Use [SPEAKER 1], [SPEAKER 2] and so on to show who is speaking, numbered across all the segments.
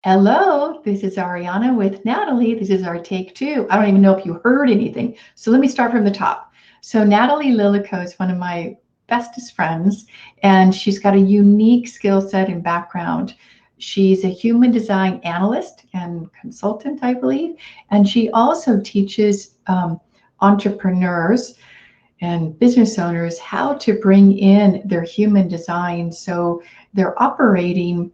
[SPEAKER 1] Hello, this is Ariana with Natalie. This is our take two. I don't even know if you heard anything. So let me start from the top. So Natalie Lilico is one of my bestest friends, and she's got a unique skill set and background. She's a human design analyst and consultant, I believe, and she also teaches entrepreneurs and business owners how to bring in their human design so they're operating,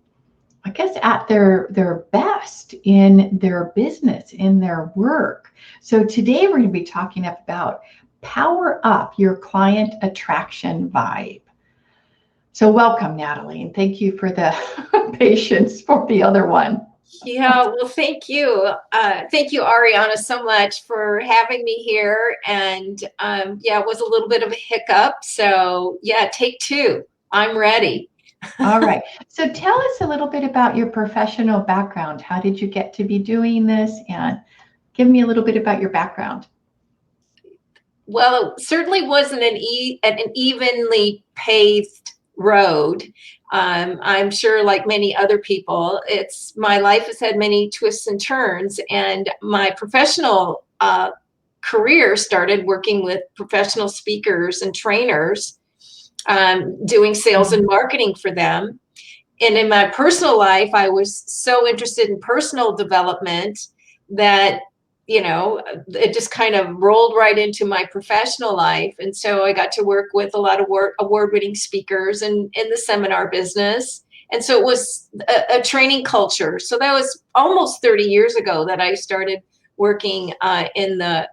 [SPEAKER 1] I guess, at their best in their business, in their work. So today we're going to be talking about power up your client attraction vibe. So welcome, Natalie, and thank you for the patience for the other one.
[SPEAKER 2] Yeah, well, thank you. Thank you, Ariana, so much for having me here. And yeah, it was a little bit of a hiccup. So yeah, take two. I'm ready.
[SPEAKER 1] All right. So tell us a little bit about your professional background. How did you get to be doing this? And give me a little bit about your background.
[SPEAKER 2] Well, it certainly wasn't an evenly paved road. I'm sure, like many other people, my life has had many twists and turns, and my professional career started working with professional speakers and trainers, doing sales and marketing for them. And in my personal life, I was so interested in personal development that, it just kind of rolled right into my professional life. And so I got to work with a lot of award-winning speakers and in the seminar business. And so it was a training culture. So that was almost 30 years ago that I started working in the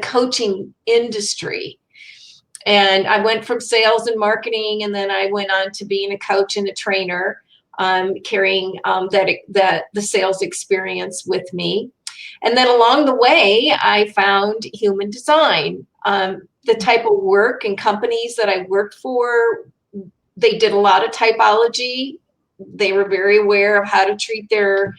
[SPEAKER 2] coaching industry. And I went from sales and marketing, and then I went on to being a coach and a trainer, carrying the sales experience with me. And then along the way, I found human design. The type of work and companies that I worked for, they did a lot of typology. They were very aware of how to treat their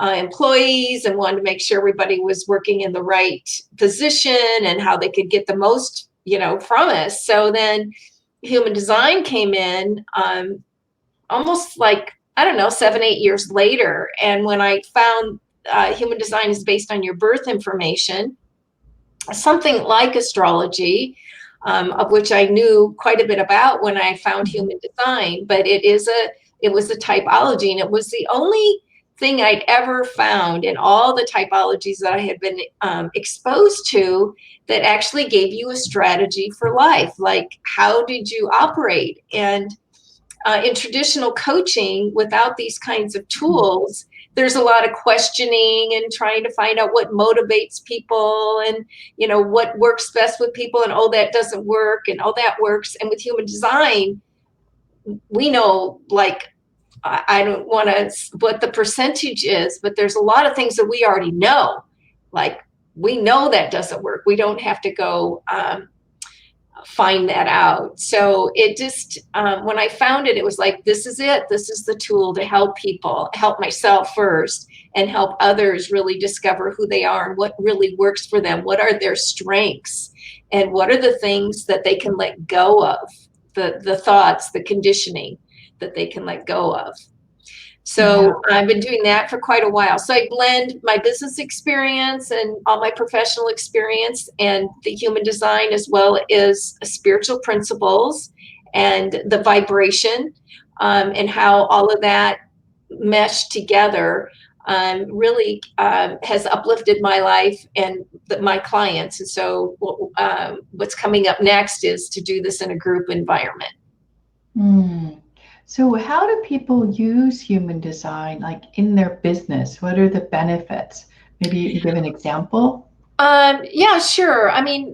[SPEAKER 2] employees and wanted to make sure everybody was working in the right position and how they could get the most from us. So then human design came in, almost like, I don't know, 7, 8 years later. And when I found human design is based on your birth information, something like astrology, of which I knew quite a bit about when I found human design, but it was a typology, and it was the only thing I'd ever found in all the typologies that I had been exposed to that actually gave you a strategy for life. Like, how did you operate? And in traditional coaching, without these kinds of tools, there's a lot of questioning and trying to find out what motivates people and, what works best with people, and, oh, that doesn't work, and, oh, that works. And with human design, we know, like, I don't want to what the percentage is, but there's a lot of things that we already know. Like, we know that doesn't work. We don't have to go find that out. So it just, when I found it, it was like, this is it. This is the tool to help people, help myself first, and help others really discover who they are and what really works for them. What are their strengths, and what are the things that they can let go of, the thoughts, the conditioning that they can let go of. So
[SPEAKER 1] Yeah.
[SPEAKER 2] I've been doing that for quite a while. So I blend my business experience and all my professional experience and the human design, as well as spiritual principles and the vibration, and how all of that meshed together really has uplifted my life and my clients. And so what's coming up next is to do this in a group environment.
[SPEAKER 1] Hmm. So how do people use human design, like in their business? What are the benefits? Maybe you can give an example.
[SPEAKER 2] Yeah, sure. I mean,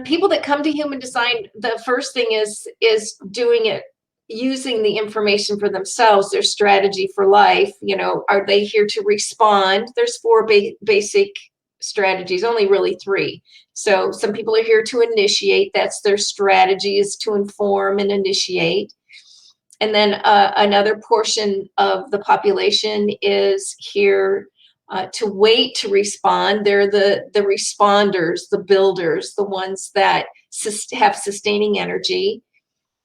[SPEAKER 2] people that come to human design, the first thing is doing it, using the information for themselves, their strategy for life. Are they here to respond? There's four basic strategies, only really three. So some people are here to initiate. That's their strategy, is to inform and initiate. And then another portion of the population is here to wait to respond. They're the responders, the builders, the ones that have sustaining energy.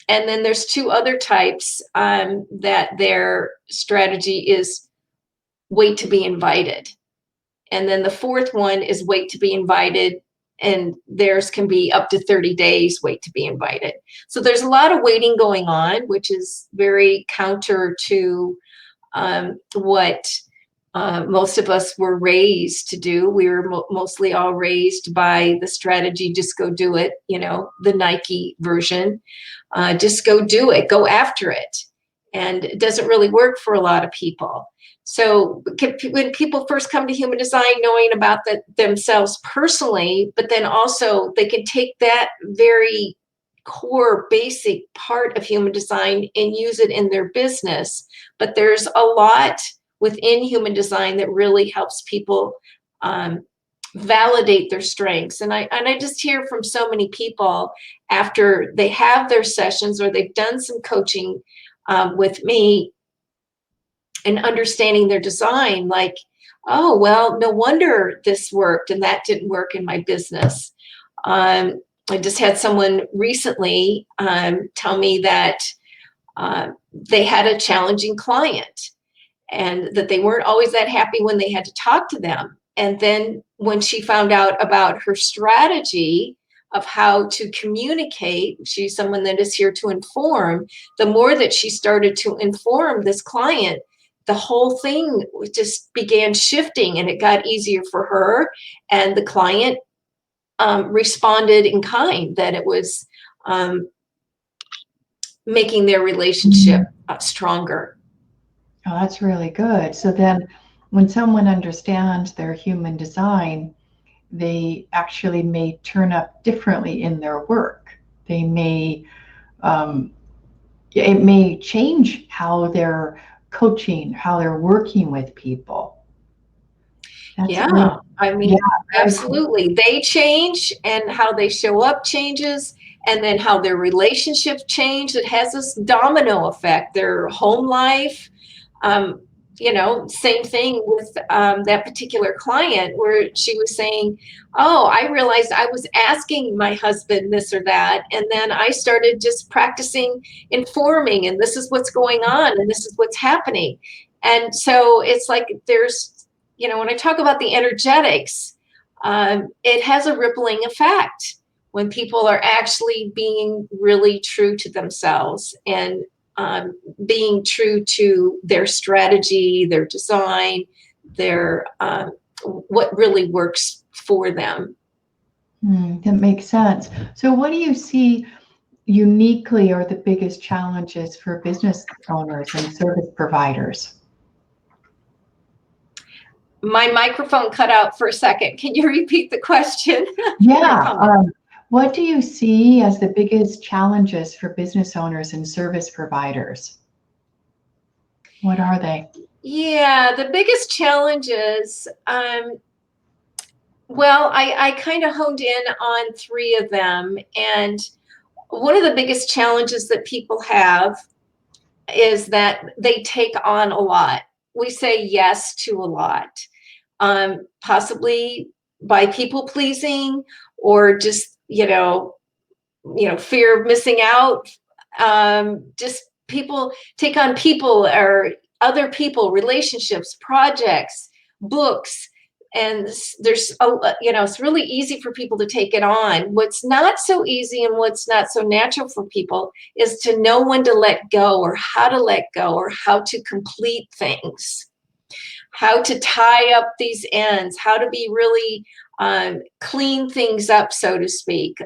[SPEAKER 2] And then there's two other types that their strategy is wait to be invited. And then the fourth one is wait to be invited, and theirs can be up to 30 days wait to be invited. So there's a lot of waiting going on, which is very counter to what most of us were raised to do. We were mostly all raised by the strategy, just go do it, the Nike version. Just go do it, go after it. And it doesn't really work for a lot of people. So when people first come to human design, knowing about themselves personally, but then also they can take that very core basic part of human design and use it in their business. But there's a lot within human design that really helps people validate their strengths. And I just hear from so many people after they have their sessions or they've done some coaching with me and understanding their design, like, oh, well, no wonder this worked and that didn't work in my business. I just had someone recently tell me that they had a challenging client and that they weren't always that happy when they had to talk to them. And then when she found out about her strategy of how to communicate, she's someone that is here to inform, the more that she started to inform this client, the whole thing just began shifting and it got easier for her. And the client responded in kind, that it was making their relationship stronger.
[SPEAKER 1] Oh, that's really good. So then when someone understands their human design, they actually may turn up differently in their work. They may, it may change how they're coaching, how they're working with people.
[SPEAKER 2] That's I mean, absolutely. They change and how they show up changes, and then how their relationships change. It has this domino effect, their home life. Same thing with that particular client where she was saying, oh, I realized I was asking my husband this or that. And then I started just practicing informing, and this is what's going on, and this is what's happening. And so it's like there's, when I talk about the energetics, it has a rippling effect when people are actually being really true to themselves and being true to their strategy, their design, their what really works for them.
[SPEAKER 1] That makes sense. So what do you see uniquely are the biggest challenges for business owners and service providers?
[SPEAKER 2] My microphone cut out for a second. Can you repeat the question?
[SPEAKER 1] Yeah. What do you see as the biggest challenges for business owners and service providers? What are they?
[SPEAKER 2] Yeah, the biggest challenges, well, I kind of honed in on 3 of them. And one of the biggest challenges that people have is that they take on a lot. We say yes to a lot, possibly by people pleasing or just, fear of missing out. Just people take on people or other people, relationships, projects, books. And there's, it's really easy for people to take it on. What's not so easy and what's not so natural for people is to know when to let go or how to let go or how to complete things, how to tie up these ends, how to be really clean things up, so to speak,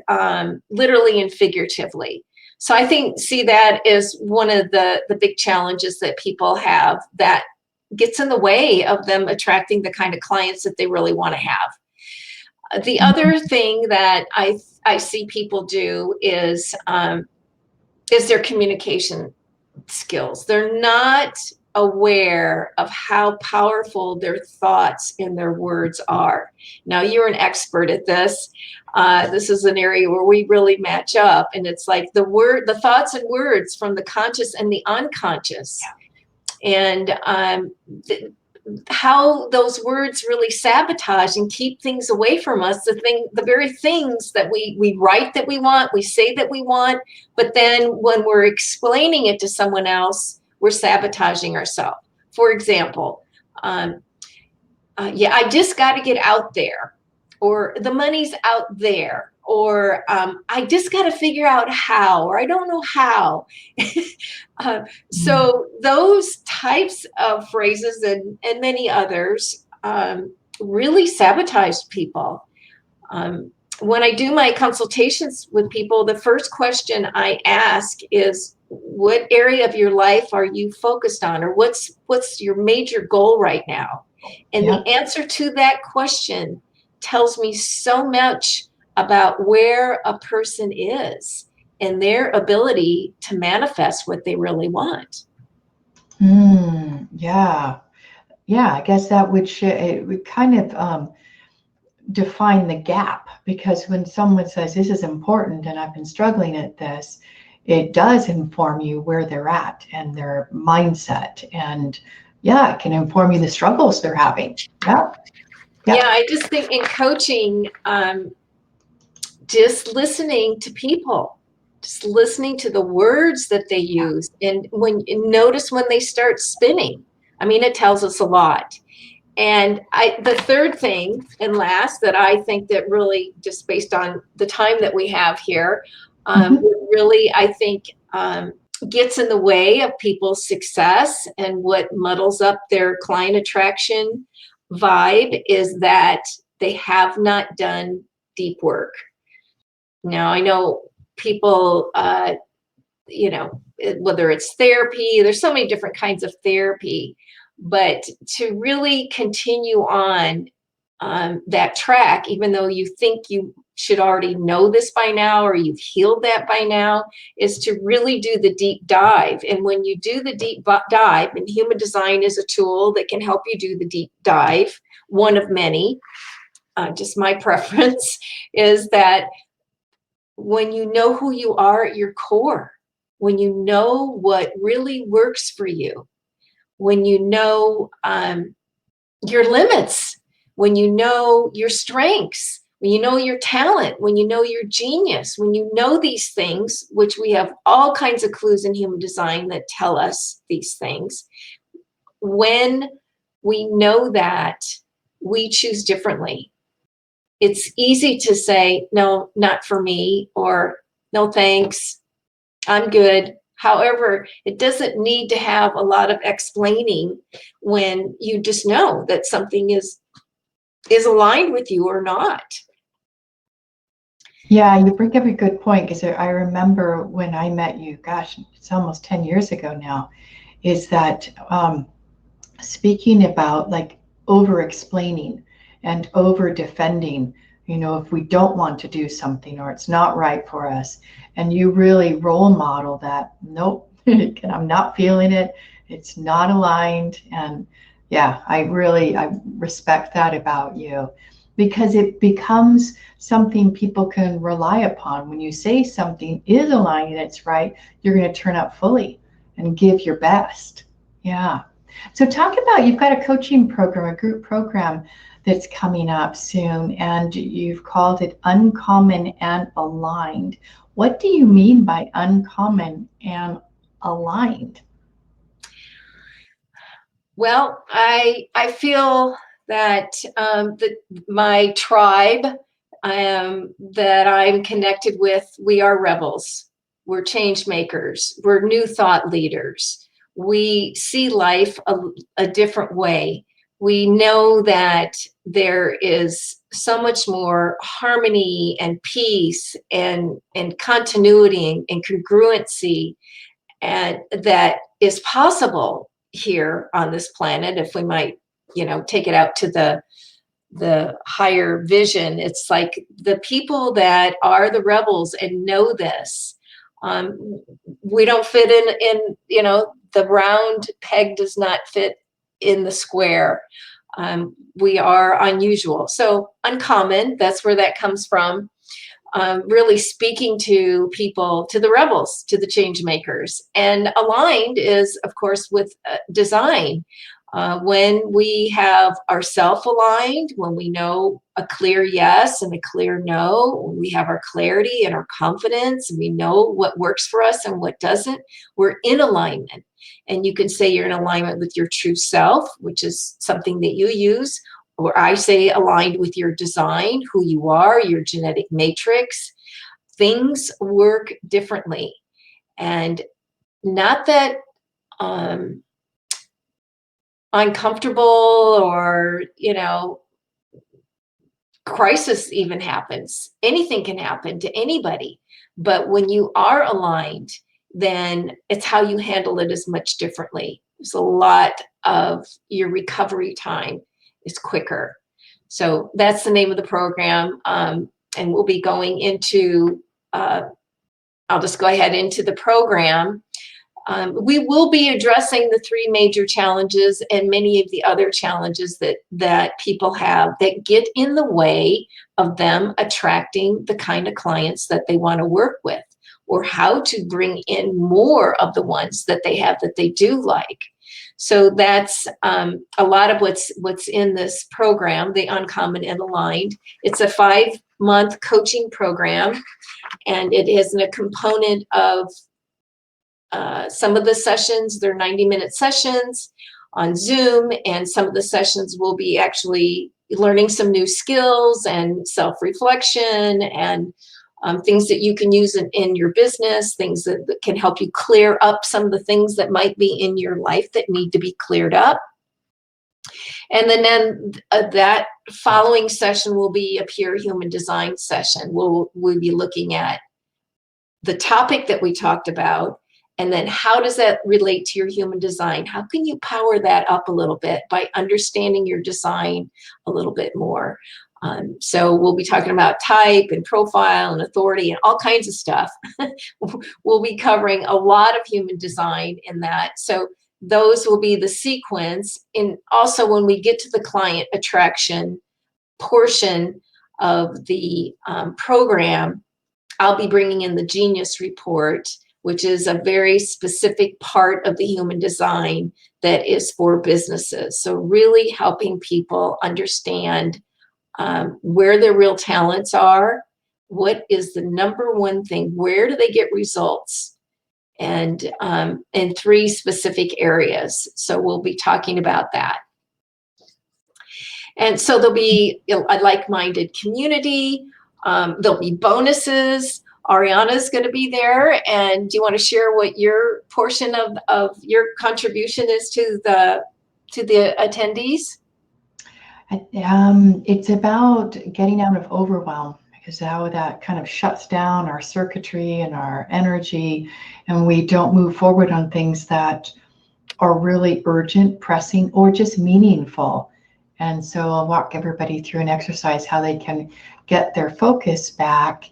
[SPEAKER 2] literally and figuratively. So I see that as one of the big challenges that people have that gets in the way of them attracting the kind of clients that they really want to have. The other thing that I see people do is their communication skills. They're not aware of how powerful their thoughts and their words are. Now, you're an expert at this. This is an area where we really match up, and it's like the thoughts and words from the conscious and the unconscious. And how those words really sabotage and keep things away from us, the very things that we write that we want, we say that we want, but then when we're explaining it to someone else, we're sabotaging ourselves. For example, Um, yeah, I just got to get out there, or the money's out there, or I just got to figure out how, or I don't know how. uh,
[SPEAKER 1] Mm.
[SPEAKER 2] so those types of phrases and many others really sabotage people. Um, when I do my consultations with people, the first question I ask is, what area of your life are you focused on, or what's your major goal right now? And the
[SPEAKER 1] Yep.
[SPEAKER 2] answer to that question tells me so much about where a person is and their ability to manifest what they really want.
[SPEAKER 1] Yeah. Yeah. I guess that would it would kind of define the gap, because when someone says this is important and I've been struggling at this, it does inform you where they're at and their mindset, and yeah, it can inform you the struggles they're having. Yeah.
[SPEAKER 2] Yeah,
[SPEAKER 1] Yeah.
[SPEAKER 2] I just think in coaching, just listening to people, just listening to the words that they use, and when notice when they start spinning. I mean, it tells us a lot. And the third thing and last that I think that really, just based on the time that we have here,
[SPEAKER 1] Mhm.
[SPEAKER 2] really, I think, gets in the way of people's success and what muddles up their client attraction vibe is that they have not done deep work. Now, I know people, whether it's therapy, there's so many different kinds of therapy, but to really continue on that track, even though you think you should already know this by now or you've healed that by now, is to really do the deep dive. And when you do the deep dive, and human design is a tool that can help you do the deep dive, one of many, just my preference is that when you know who you are at your core, when you know what really works for you, when you know your limits, when you know your strengths, when you know your talent, when you know your genius, when you know these things, which we have all kinds of clues in human design that tell us these things, when we know that, we choose differently. It's easy to say, no, not for me, or no, thanks, I'm good. However, it doesn't need to have a lot of explaining when you just know that something is aligned with you or not.
[SPEAKER 1] Yeah, you bring up a good point, because I remember when I met you, gosh, it's almost 10 years ago now, is that speaking about like over explaining and over defending, if we don't want to do something or it's not right for us. And you really role model that, nope, I'm not feeling it. It's not aligned. And yeah, I respect that about you, because it becomes something people can rely upon. When you say something is aligned and it's right, you're going to turn up fully and give your best. Yeah. So talk about, you've got a coaching program, a group program that's coming up soon, and you've called it Uncommon and Aligned. What do you mean by uncommon and aligned?
[SPEAKER 2] Well, I feel that my tribe that I'm connected with, we are rebels. We're change makers. We're new thought leaders. We see life a different way. We know that there is so much more harmony and peace and continuity and congruency, and that is possible here on this planet if we might, take it out to the higher vision. It's like the people that are the rebels and know this. We don't fit in the round peg does not fit in the square. We are unusual, so uncommon, that's where that comes from. Really speaking to people, to the rebels, to the change makers. And aligned is, of course, with design. When we have ourself aligned, when we know a clear yes and a clear no, when we have our clarity and our confidence, and we know what works for us and what doesn't, we're in alignment. And you can say you're in alignment with your true self, which is something that you use, or I say aligned with your design, who you are, your genetic matrix. Things work differently. And not that uncomfortable or, crisis even happens. Anything can happen to anybody. But when you are aligned, then it's how you handle it is much differently. There's a lot of your recovery time is quicker. So that's the name of the program. And we'll be going into, I'll just go ahead into the program. We will be addressing the 3 major challenges and many of the other challenges that people have that get in the way of them attracting the kind of clients that they want to work with, or how to bring in more of the ones that they have that they do like. So that's a lot of what's in this program, the Uncommon and Aligned. It's a 5-month coaching program, and it is a component of some of the sessions, they're 90-minute sessions on Zoom, and some of the sessions will be actually learning some new skills and self-reflection and things that you can use in your business, things that can help you clear up some of the things that might be in your life that need to be cleared up. And then that following session will be a pure human design session. We'll be looking at the topic that we talked about, and then how does that relate to your human design? How can you power that up a little bit by understanding your design a little bit more? So we'll be talking about type and profile and authority and all kinds of stuff. We'll be covering a lot of human design in that. So those will be the sequence. And also when we get to the client attraction portion of the program, I'll be bringing in the Genius Report, which is a very specific part of the human design that is for businesses. So really helping people understand where their real talents are, what is the number one thing, where do they get results, and in 3 specific areas. So we'll be talking about that. And so there'll be a like-minded community. There'll be bonuses. Aryana is going to be there. And do you want to share what your portion of your contribution is to the attendees?
[SPEAKER 1] It's about getting out of overwhelm, because how that kind of shuts down our circuitry and our energy, and we don't move forward on things that are really urgent, pressing, or just meaningful. And so I'll walk everybody through an exercise how they can get their focus back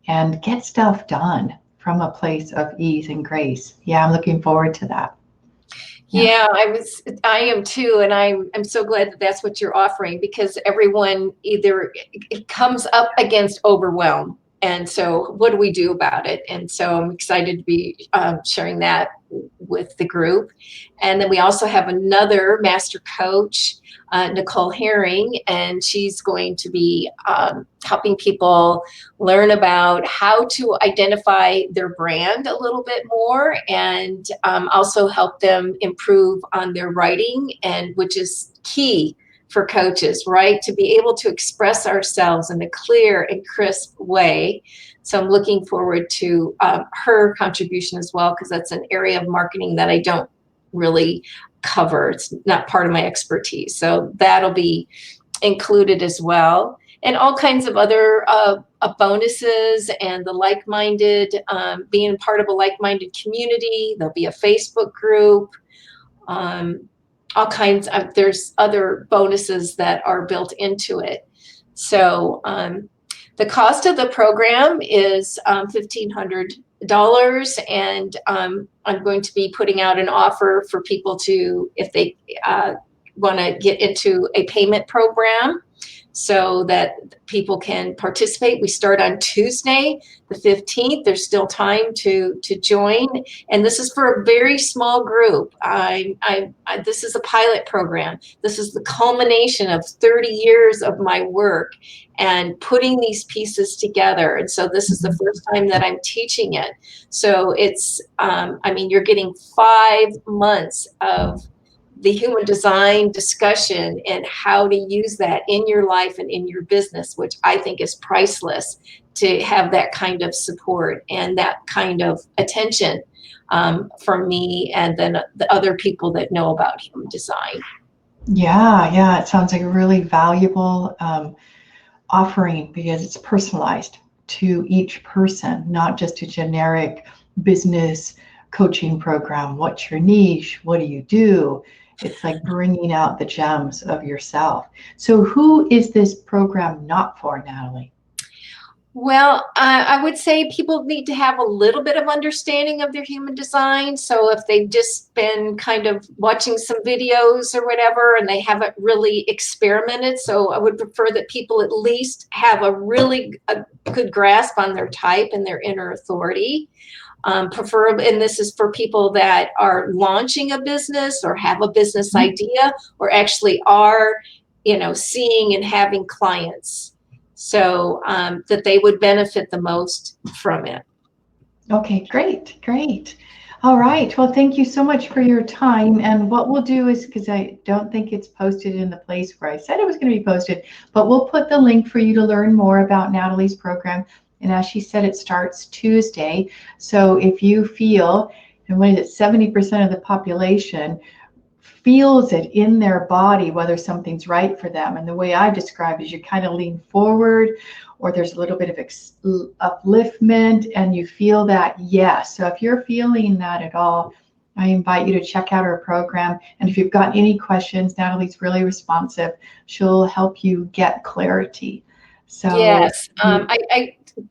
[SPEAKER 1] and get stuff done from a place of ease and grace. Yeah, I'm looking forward to that.
[SPEAKER 2] Yeah, I am too. And I'm so glad that that's what you're offering, because everyone either it comes up against overwhelm. And so what do we do about it? And so I'm excited to be sharing that with the group. And then we also have another master coach, Nicole Herring, and she's going to be helping people learn about how to identify their brand a little bit more, and also help them improve on their writing, and which is key for coaches, right? To be able to express ourselves in a clear and crisp way. So I'm looking forward to her contribution as well, because that's an area of marketing that I don't really cover. It's not part of my expertise. So that'll be included as well. And all kinds of other bonuses, and the like-minded, being part of a like-minded community. There'll be a Facebook group. All kinds of, there's other bonuses that are built into it. So the cost of the program is $1,500, and I'm going to be putting out an offer for people to, if they want to get into a payment program. so that people can participate. We start on Tuesday, the 15th. There's still time to join. And this is for a very small group. This is a pilot program. This is the culmination of 30 years of my work and putting these pieces together. And so this is the first time that I'm teaching it. So it's, you're getting 5 months of the human design discussion and how to use that in your life and in your business, which I think is priceless, to have that kind of support and that kind of attention from me and then the other people that know about human design.
[SPEAKER 1] Yeah, it sounds like a really valuable offering because it's personalized to each person, not just a generic business coaching program. What's your niche? What do you do? It's like bringing out the gems of yourself. So who is this program not for, Nattalee?
[SPEAKER 2] Well, I would say people need to have a little bit of understanding of their human design. So if they've just been kind of watching some videos or whatever, and they haven't really experimented, so I would prefer that people at least have a good grasp on their type and their inner authority. Preferably, and this is for people that are launching a business or have a business idea or actually are, seeing and having clients. So that they would benefit the most from it.
[SPEAKER 1] Okay, great. All right. Well, thank you so much for your time. And what we'll do is, because I don't think it's posted in the place where I said it was going to be posted, but we'll put the link for you to learn more about Nattalee's program. And as she said, it starts Tuesday. So if you feel, and what is it, 70% of the population feels it in their body, whether something's right for them. And the way I describe it is you kind of lean forward, or there's a little bit of upliftment, and you feel that yes. So if you're feeling that at all, I invite you to check out our program. And if you've got any questions, Nattalee's really responsive. She'll help you get clarity. So
[SPEAKER 2] yes,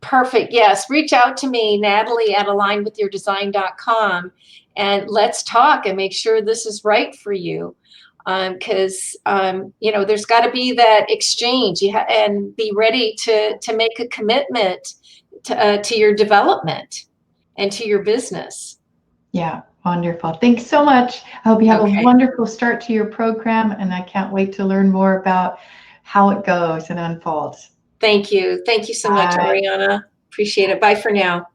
[SPEAKER 2] perfect. Yes, reach out to me, Nattalee at alignwithyourdesign.com, and let's talk and make sure this is right for you. Because there's got to be that exchange. And be ready to make a commitment to your development and to your business.
[SPEAKER 1] Yeah, wonderful. Thanks so much. I hope you have
[SPEAKER 2] Okay.
[SPEAKER 1] a wonderful start to your program, and I can't wait to learn more about how it goes and unfolds.
[SPEAKER 2] Thank you. Thank you so much,
[SPEAKER 1] Bye.
[SPEAKER 2] Ariana. Appreciate it. Bye for now.